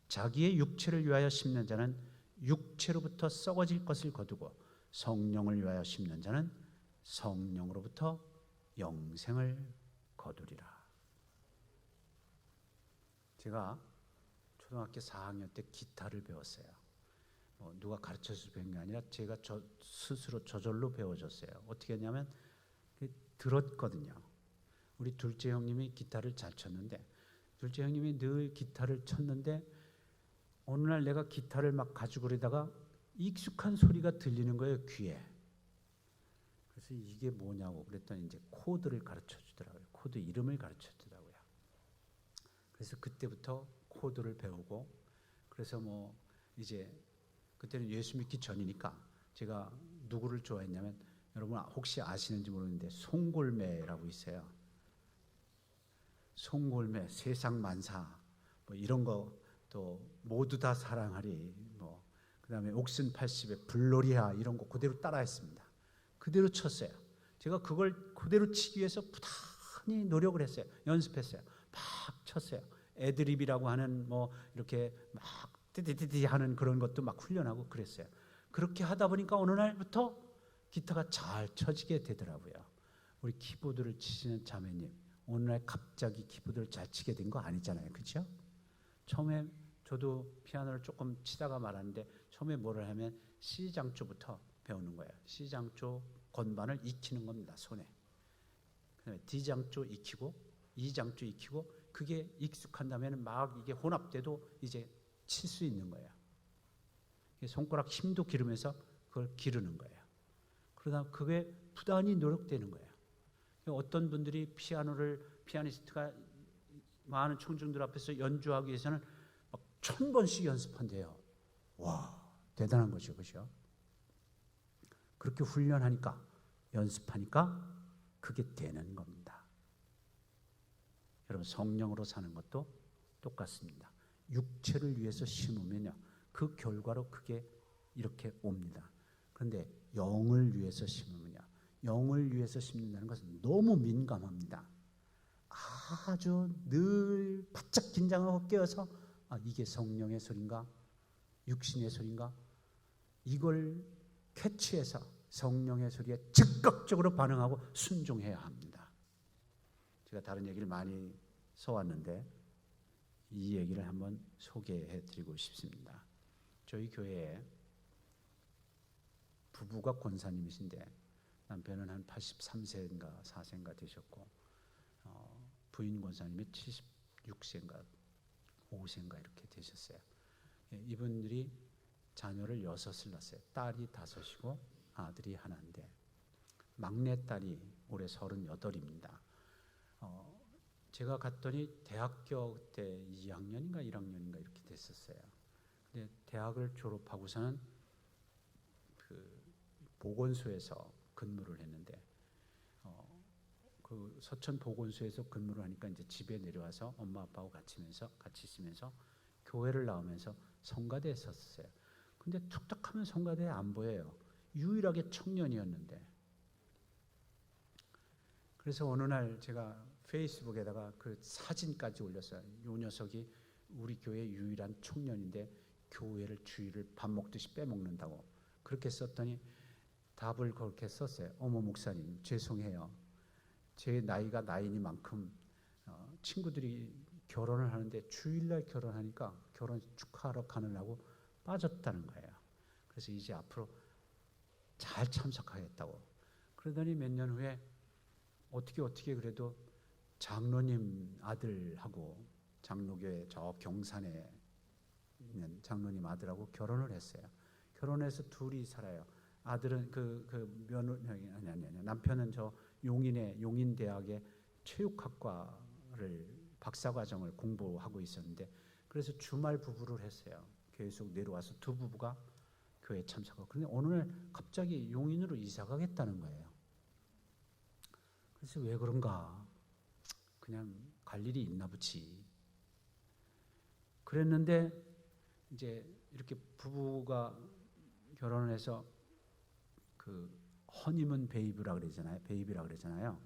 자기의 육체를 위하여 심는 자는 육체로부터 썩어질 것을 거두고 성령을 위하여 심는 자는 성령으로부터 영생을 거두리라. 제가 초등학교 4학년 때 기타를 배웠어요. 누가 가르쳐서 배운 게 아니라 제가 스스로 저절로 배워졌어요. 어떻게 했냐면 들었거든요. 우리 둘째 형님이 기타를 잘 쳤는데 둘째 형님이 늘 기타를 쳤는데 어느 날 내가 기타를 막 가지고 그러다가 익숙한 소리가 들리는 거예요, 귀에. 그래서 이게 뭐냐고 그랬더니 이제 코드를 가르쳐 주더라고요. 코드 이름을 가르쳐 주더라고요. 그래서 그때부터 코드를 배우고 그래서 이제 그때는 예수 믿기 전이니까 제가 누구를 좋아했냐면 여러분 혹시 아시는지 모르는데 송골매라고 있어요. 송골매, 세상만사 이런 거 또 모두 다 사랑하리 그다음에 옥슨 80에 불놀이야 이런 거 그대로 따라했습니다. 그대로 쳤어요. 제가 그걸 그대로 치기 위해서 부단히 노력을 했어요. 연습했어요. 막 쳤어요. 애드립이라고 하는 이렇게 막 띠디디디 하는 그런 것도 막 훈련하고 그랬어요. 그렇게 하다 보니까 어느 날부터 기타가 잘 쳐지게 되더라고요. 우리 키보드를 치시는 자매님, 어느 날 갑자기 키보드를 잘 치게 된 거 아니잖아요. 그렇죠? 처음에 저도 피아노를 조금 치다가 말았는데 처음에 뭐를 하면 C장조부터 배우는 거예요. C장조 건반을 익히는 겁니다. 손에. 그다음에 D장조 익히고 E장조 익히고 그게 익숙한다면 막 이게 혼합돼도 이제 칠 수 있는 거예요. 손가락 힘도 기르면서 그걸 기르는 거예요. 그러다 그게 부단히 노력되는 거예요. 어떤 분들이 피아니스트가 많은 청중들 앞에서 연주하기 위해서는 막 1000번씩 연습한대요. 와, 대단한 거죠. 그렇죠? 그렇게 훈련하니까 연습하니까 그게 되는 겁니다. 여러분 성령으로 사는 것도 똑같습니다. 육체를 위해서 심으면요. 그 결과로 그게 이렇게 옵니다. 그런데 영을 위해서 심으면요. 영을 위해서 심는다는 것은 너무 민감합니다. 아주 늘 바짝 긴장하고 깨어서 이게 성령의 소리인가? 육신의 소리인가? 이걸 캐치해서 성령의 소리에 즉각적으로 반응하고 순종해야 합니다. 제가 다른 얘기를 많이 써왔는데 이 얘기를 한번 소개해 드리고 싶습니다. 저희 교회에 부부가 권사님이신데 남편은 한 83세인가 4세인가 되셨고 부인 권사님이 76세인가 5세인가 이렇게 되셨어요. 이분들이 자녀를 6을 낳았어요. 딸이 5이고 아들이 하나인데 막내딸이 올해 38입니다. 제가 갔더니 대학교 때 2학년인가 1학년인가 이렇게 됐었어요. 근데 대학을 졸업하고서는 그 보건소에서 근무를 했는데 그 서천 보건소에서 근무를 하니까 이제 집에 내려와서 엄마 아빠하고 같이 있으면서 교회를 나오면서 성가대에 섰어요. 근데 툭탁하면 성가대에 안 보여요. 유일하게 청년이었는데. 그래서 어느 날 제가 페이스북에다가 그 사진까지 올렸어요. 이 녀석이 우리 교회 유일한 청년인데 교회를 주일을 밥 먹듯이 빼먹는다고. 그렇게 썼더니 답을 그렇게 썼어요. 어머 목사님 죄송해요. 제 나이가 나이니만큼 친구들이 결혼을 하는데 주일날 결혼하니까 결혼 축하하러 가느라고 빠졌다는 거예요. 그래서 이제 앞으로 잘 참석하겠다고. 그러더니 몇 년 후에 어떻게 그래도 장로님 아들하고 장로교회 저 경산에 있는 장로님 아들하고 결혼을 했어요. 결혼해서 둘이 살아요. 아들은 남편은 저 용인대학의 체육학과를 박사과정을 공부하고 있었는데 그래서 주말 부부를 했어요. 계속 내려와서 두 부부가 교회에 참석하고, 그런데 어느 날 갑자기 용인으로 이사 가겠다는 거예요. 그래서 왜 그런가? 그냥 갈 일이 있나 보지. 그랬는데 이제 이렇게 부부가 결혼을 해서 그 허니문 베이비라 그러잖아요.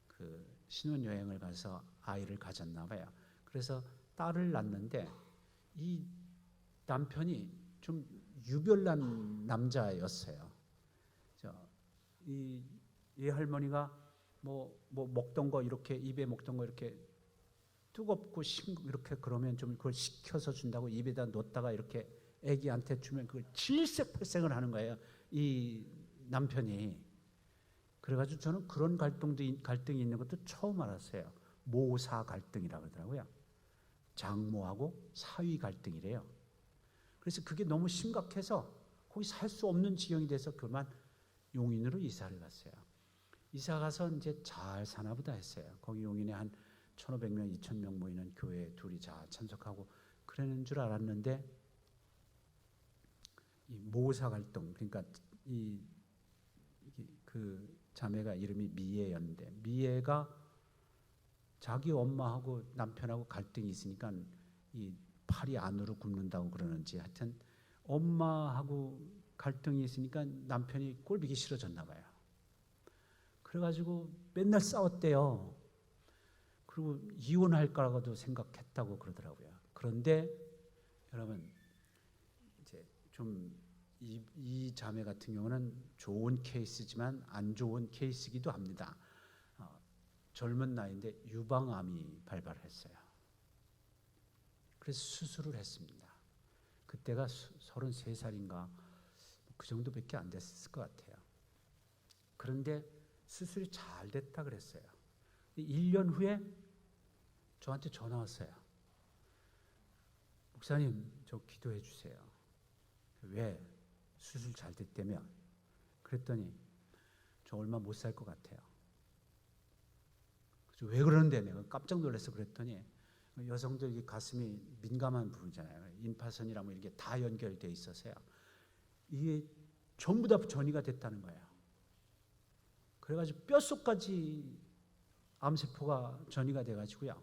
그 신혼여행을 가서 아이를 가졌나 봐요. 그래서 딸을 낳는데 이 남편이 좀 유별난 남자였어요. 이 할머니가 뭐 먹던 거 이렇게 입에 먹던 거 이렇게 뜨겁고 이렇게 그러면 좀 그걸 식혀서 준다고 입에다 놓다가 이렇게 애기한테 주면 그걸 질색팔색을 하는 거예요. 이 남편이. 그래가지고 저는 그런 갈등이 있는 것도 처음 알았어요. 모사 갈등이라고 그러더라고요. 장모하고 사위 갈등이래요. 그래서 그게 너무 심각해서 거기 살 수 없는 지경이 돼서 그만 용인으로 이사를 갔어요. 이사 가서 이제 잘 사나 보다 했어요. 거기 용인에 한 1,500명, 2,000명 모이는 교회에 둘이 잘 참석하고 그러는 줄 알았는데 이 모사 갈등, 그러니까 그 자매가 이름이 미애였는데 미애가 자기 엄마하고 남편하고 갈등이 있으니까 이 팔이 안으로 굽는다고 그러는지 하여튼 엄마하고 갈등이 있으니까 남편이 꼴보기 싫어졌나 봐요. 그래가지고 맨날 싸웠대요. 그리고 이혼할 거라고도 생각했다고 그러더라고요. 그런데 여러분 이제 좀 이 자매 같은 경우는 좋은 케이스지만 안 좋은 케이스이기도 합니다. 젊은 나이인데 유방암이 발발했어요. 그래서 수술을 했습니다. 그때가 33살인가 그 정도밖에 안 됐을 것 같아요. 그런데 수술이 잘 됐다 그랬어요. 1년 후에 저한테 전화 왔어요. 목사님, 저 기도해 주세요. 왜? 수술 잘 됐다며? 그랬더니 저 얼마 못 살 것 같아요. 왜 그러는데 내가 깜짝 놀라서 그랬더니 여성들 가슴이 민감한 부분이잖아요. 임파선이라면 이게 다 연결돼 있어서요. 이게 전부 다 전이가 됐다는 거예요. 그래가지고 뼛속까지 암세포가 전이가 돼가지고요.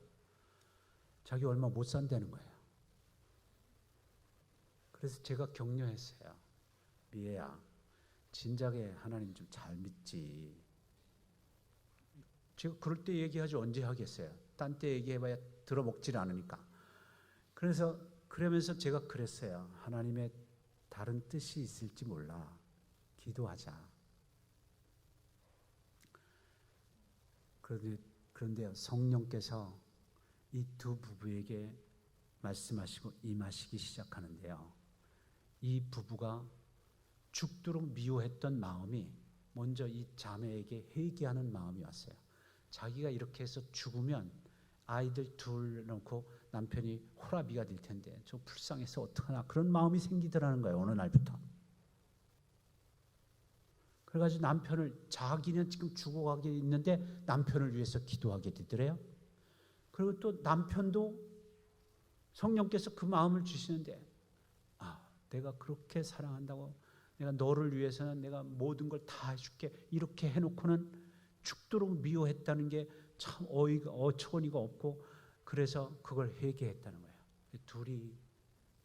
자기 얼마 못 산다는 거예요. 그래서 제가 격려했어요. 미애야, 진작에 하나님 좀 잘 믿지. 제가 그럴 때 얘기하지 언제 하겠어요. 딴 때 얘기해봐야 들어먹질 않으니까. 그러면서 제가 그랬어요. 하나님의 다른 뜻이 있을지 몰라. 기도하자. 그런데요, 성령께서 이 두 부부에게 말씀하시고 임하시기 시작하는데요. 이 부부가 죽도록 미워했던 마음이 먼저 이 자매에게 회개하는 마음이 왔어요. 자기가 이렇게 해서 죽으면 아이들 둘 놓고 남편이 호라비가 될 텐데 저 불쌍해서 어떡하나 그런 마음이 생기더라는 거예요. 어느 날부터. 그래가지고 남편을 자기는 지금 죽어가게 있는데 남편을 위해서 기도하게 되더래요. 그리고 또 남편도 성령께서 그 마음을 주시는데 내가 그렇게 사랑한다고 내가 너를 위해서는 내가 모든 걸 다 해줄게 이렇게 해놓고는 죽도록 미워했다는 게 참 어처구니가 없고 그래서 그걸 회개했다는 거예요.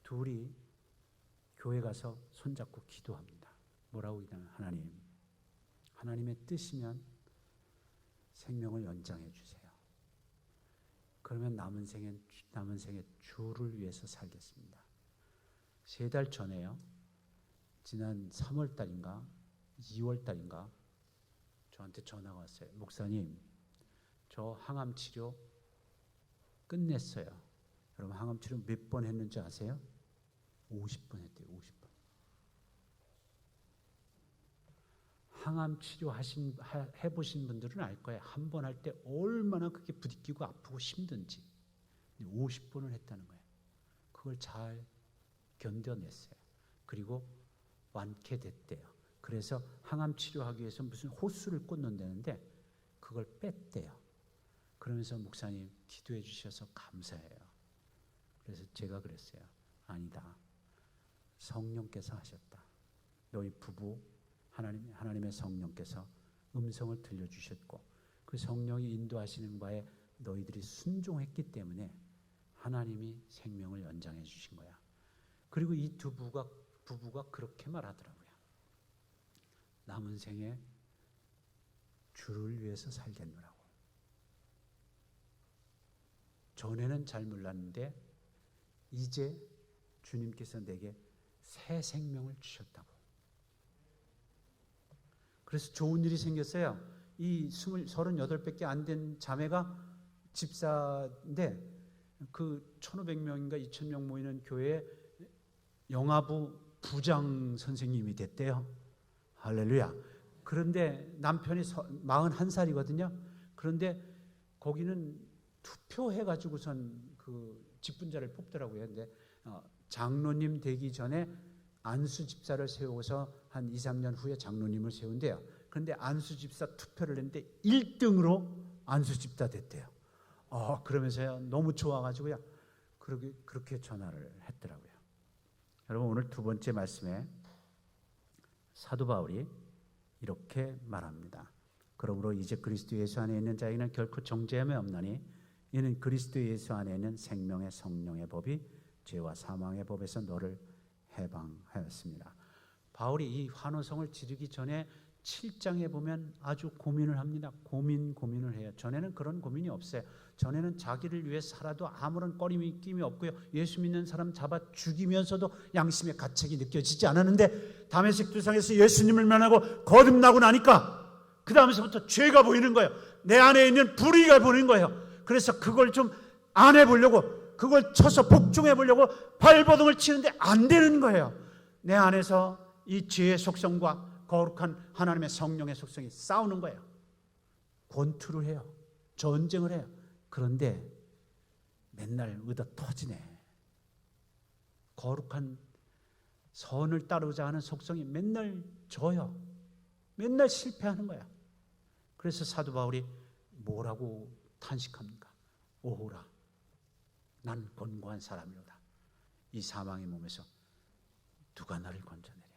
둘이 교회 가서 손잡고 기도합니다. 뭐라고 기도하냐면 하나님의 뜻이면 생명을 연장해 주세요. 그러면 남은 생에 주를 위해서 살겠습니다. 3달 전에요. 지난 3월 달인가 2월 달인가 저한테 전화가 왔어요. 목사님, 저 항암 치료 끝냈어요. 여러분 항암 치료 몇 번 했는지 아세요? 50번 했대요. 50번. 항암 치료 해보신 분들은 알 거예요. 한 번 할 때 얼마나 그게 부딪히고 아프고 힘든지. 50번을 했다는 거예요. 그걸 잘 견뎌냈어요. 그리고 완쾌됐대요. 그래서 항암 치료하기 위해서 무슨 호수를 꽂는다는데 그걸 뺐대요. 그러면서 목사님 기도해 주셔서 감사해요. 그래서 제가 그랬어요. 아니다. 성령께서 하셨다. 너희 부부 하나님의 성령께서 음성을 들려주셨고 그 성령이 인도하시는 바에 너희들이 순종했기 때문에 하나님이 생명을 연장해 주신 거야. 그리고 이 두 부부가 그렇게 말하더라고요. 남은 생에 주를 위해서 살겠노라고. 전에는 잘 몰랐는데 이제 주님께서 내게 새 생명을 주셨다고. 그래서 좋은 일이 생겼어요. 이 38밖에 안 된 자매가 집사인데 그 1,500명인가 2,000명 모이는 교회에 영화부 부장 선생님이 됐대요. 할렐루야. 그런데 남편이 41살이거든요. 그런데 거기는 투표해가지고선 그 직분자를 뽑더라고요. 근데 장로님 되기 전에 안수 집사를 세워서 한 2, 3년 후에 장로님을 세운대요. 그런데 안수 집사 투표를 했는데 1등으로 안수 집사 됐대요. 그러면서요 너무 좋아가지고요 그렇게 전화를 했더라고요. 여러분 오늘 두 번째 말씀에 사도 바울이 이렇게 말합니다. 그러므로 이제 그리스도 예수 안에 있는 자에게는 결코 정죄함이 없나니 이는 그리스도 예수 안에 있는 생명의 성령의 법이 죄와 사망의 법에서 너를 해방하였습니다. 바울이 이 환호성을 지르기 전에 7장에 보면 아주 고민을 합니다. 고민을 해요. 전에는 그런 고민이 없어요. 전에는 자기를 위해 살아도 아무런 꺼림이 낌이 없고요. 예수 믿는 사람 잡아 죽이면서도 양심의 가책이 느껴지지 않았는데 다메섹 두상에서 예수님을 만나고 거듭나고 나니까 그 다음서부터 죄가 보이는 거예요. 내 안에 있는 불의가 보이는 거예요. 그래서 그걸 좀 안 해보려고 그걸 쳐서 복종해 보려고 발버둥을 치는데 안 되는 거예요. 내 안에서 이 죄의 속성과 거룩한 하나님의 성령의 속성이 싸우는 거예요. 권투를 해요. 전쟁을 해요. 그런데 맨날 의다 터지네. 거룩한 선을 따르자 하는 속성이 맨날 져요. 맨날 실패하는 거야. 그래서 사도 바울이 뭐라고 탄식합니까? 오호라, 난 권고한 사람이로다. 이 사망의 몸에서 누가 나를 건져내랴.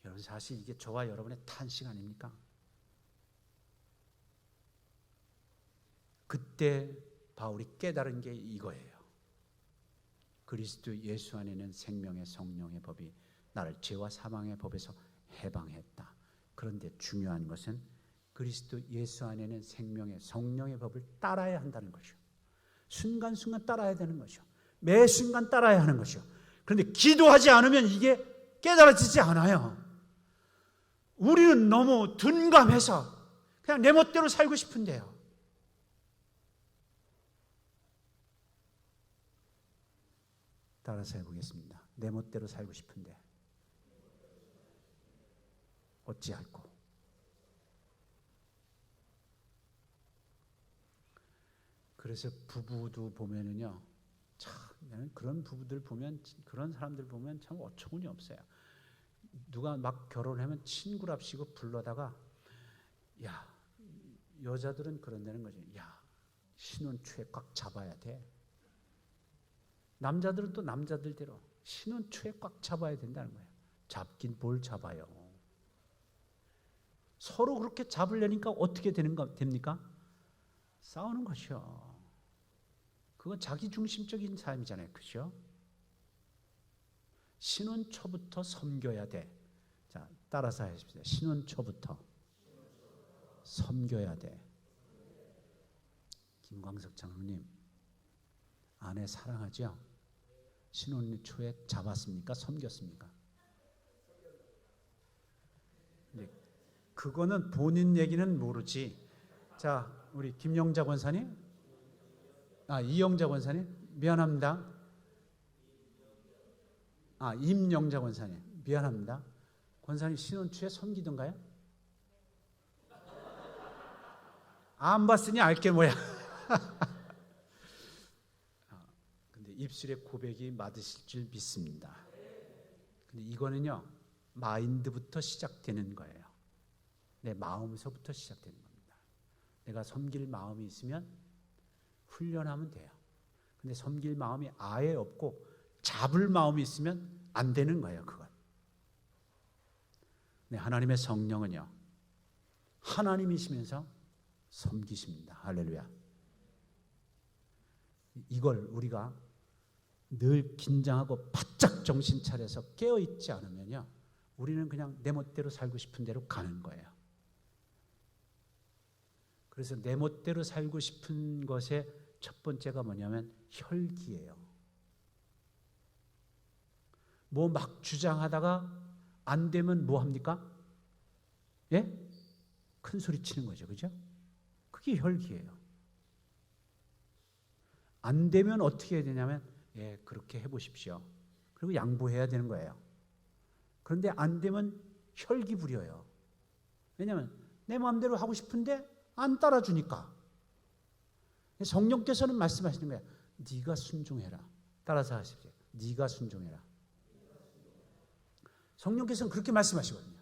여러분 사실 이게 저와 여러분의 탄식 아닙니까? 그때 바울이 깨달은 게 이거예요. 그리스도 예수 안에는 생명의 성령의 법이 나를 죄와 사망의 법에서 해방했다. 그런데 중요한 것은 그리스도 예수 안에는 생명의 성령의 법을 따라야 한다는 것이요. 순간순간 따라야 되는 것이요. 매 순간 따라야 하는 것이요. 그런데 기도하지 않으면 이게 깨달아지지 않아요. 우리는 너무 둔감해서 그냥 내 멋대로 살고 싶은데요. 따라서 해보겠습니다. 내 멋대로 살고 싶은데 어찌할꼬. 그래서 부부도 보면은요, 참 그런 부부들 보면 그런 사람들 보면 참 어처구니 없어요. 누가 막 결혼하면 친구랍시고 불러다가 야 여자들은 그런다는 거죠. 야 신혼초에 꽉 잡아야 돼. 남자들은 또 남자들대로 신혼초에 꽉 잡아야 된다는 거예요. 잡긴 뭘 잡아요. 서로 그렇게 잡으려니까 어떻게 됩니까? 싸우는 것이요. 그건 자기중심적인 삶이잖아요. 그죠? 신혼초부터 섬겨야 돼. 자, 따라서 하십시오. 신혼초부터 섬겨야 돼. 김광석 장로님, 아내 사랑하죠? 신혼초에 잡았습니까? 섬겼습니까? 네, 그거는 본인 얘기는 모르지. 자, 우리 김영자 권사님, 이영자 권사님, 미안합니다. 임영자 권사님, 미안합니다. 권사님 신혼초에 섬기던가요? 안 봤으니 알게 뭐야. 근데 입술에 고백이 맞으실 줄 믿습니다. 근데 이거는요, 마인드부터 시작되는 거예요. 내 마음서부터 시작되는 겁니다. 내가 섬길 마음이 있으면 훈련하면 돼요. 근데 섬길 마음이 아예 없고 잡을 마음이 있으면 안 되는 거예요, 그건. 네, 하나님의 성령은요, 하나님이시면서 섬기십니다. 할렐루야. 이걸 우리가 늘 긴장하고 바짝 정신 차려서 깨어있지 않으면요, 우리는 그냥 내 멋대로 살고 싶은 대로 가는 거예요. 그래서 내 멋대로 살고 싶은 것의 첫 번째가 뭐냐면 혈기예요. 뭐 막 주장하다가 안 되면 뭐 합니까? 예? 큰 소리 치는 거죠. 그죠? 그게 혈기예요. 안 되면 어떻게 해야 되냐면, 예, 그렇게 해보십시오. 그리고 양보해야 되는 거예요. 그런데 안 되면 혈기 부려요. 왜냐하면 내 마음대로 하고 싶은데 안 따라주니까. 성령께서는 말씀하시는 거예요. 네가 순종해라. 따라서 하십시오. 네가 순종해라. 성령께서는 그렇게 말씀하시거든요.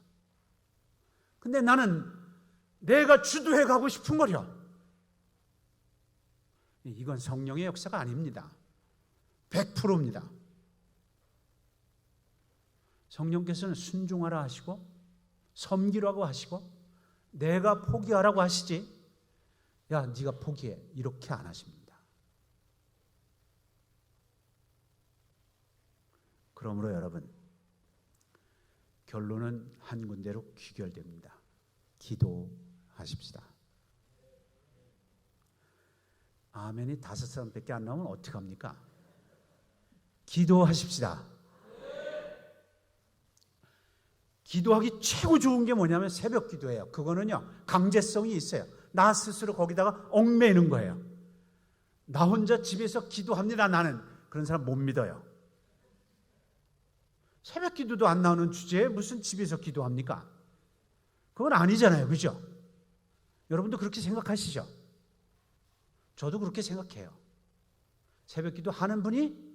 근데 나는 내가 주도해 가고 싶은 거려. 이건 성령의 역사가 아닙니다. 100%입니다. 성령께서는 순종하라 하시고 섬기라고 하시고 내가 포기하라고 하시지, 야 네가 포기해, 이렇게 안 하십니다. 그러므로 여러분, 결론은 한 군데로 귀결됩니다. 기도하십시다. 아멘이 5사람밖에 안 나오면 어떡합니까? 기도하십시다. 기도하기 최고 좋은 게 뭐냐면 새벽 기도예요. 그거는요, 강제성이 있어요. 나 스스로 거기다가 얽매이는 거예요. 나 혼자 집에서 기도합니다, 나는. 그런 사람 못 믿어요. 새벽 기도도 안 나오는 주제에 무슨 집에서 기도합니까? 그건 아니잖아요. 그죠? 여러분도 그렇게 생각하시죠? 저도 그렇게 생각해요. 새벽 기도 하는 분이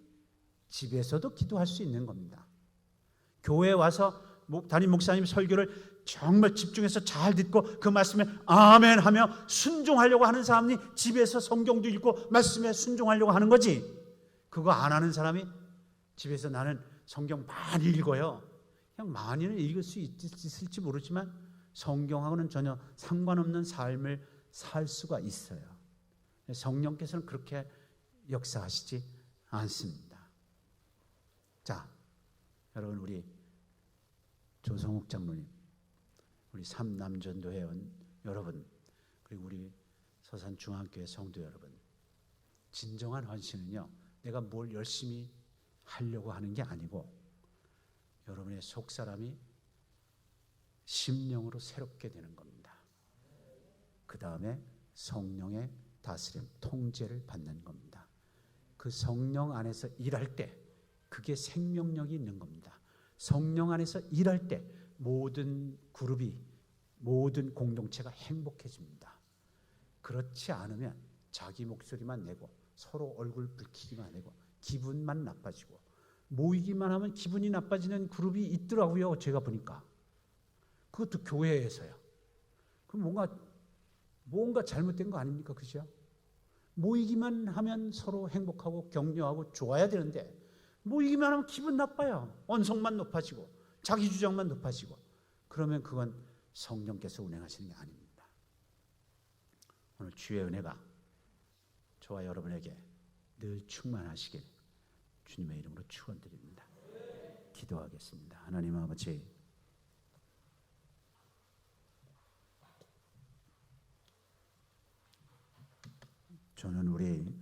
집에서도 기도할 수 있는 겁니다. 교회에 와서 담임 목사님 설교를 정말 집중해서 잘 듣고 그 말씀에 아멘 하며 순종하려고 하는 사람이 집에서 성경도 읽고 말씀에 순종하려고 하는 거지, 그거 안 하는 사람이 집에서 나는 성경 많이 읽어요, 그냥 많이는 읽을 수 있을지 모르지만 성경하고는 전혀 상관없는 삶을 살 수가 있어요. 성령께서는 그렇게 역사하시지 않습니다. 자, 여러분, 우리 조성욱 장로님, 우리 삼남전도 회원 여러분, 그리고 우리 서산중앙교회 성도 여러분, 진정한 헌신은요, 내가 뭘 열심히 하려고 하는 게 아니고 여러분의 속사람이 심령으로 새롭게 되는 겁니다. 그 다음에 성령의 다스림, 통제를 받는 겁니다. 그 성령 안에서 일할 때 그게 생명력이 있는 겁니다. 성령 안에서 일할 때 모든 그룹이, 모든 공동체가 행복해집니다. 그렇지 않으면 자기 목소리만 내고 서로 얼굴 붉히기만 하고 기분만 나빠지고, 모이기만 하면 기분이 나빠지는 그룹이 있더라고요. 제가 보니까. 그것도 교회에서요. 그럼 뭔가 잘못된 거 아닙니까? 그죠? 모이기만 하면 서로 행복하고 격려하고 좋아야 되는데, 모이기만 하면 기분 나빠요. 언성만 높아지고 자기 주장만 높아지고. 그러면 그건 성령께서 운행하시는 게 아닙니다. 오늘 주의 은혜가 저와 여러분에게 늘 충만하시길 주님의 이름으로 축원드립니다. 기도하겠습니다. 하나님 아버지, 저는 우리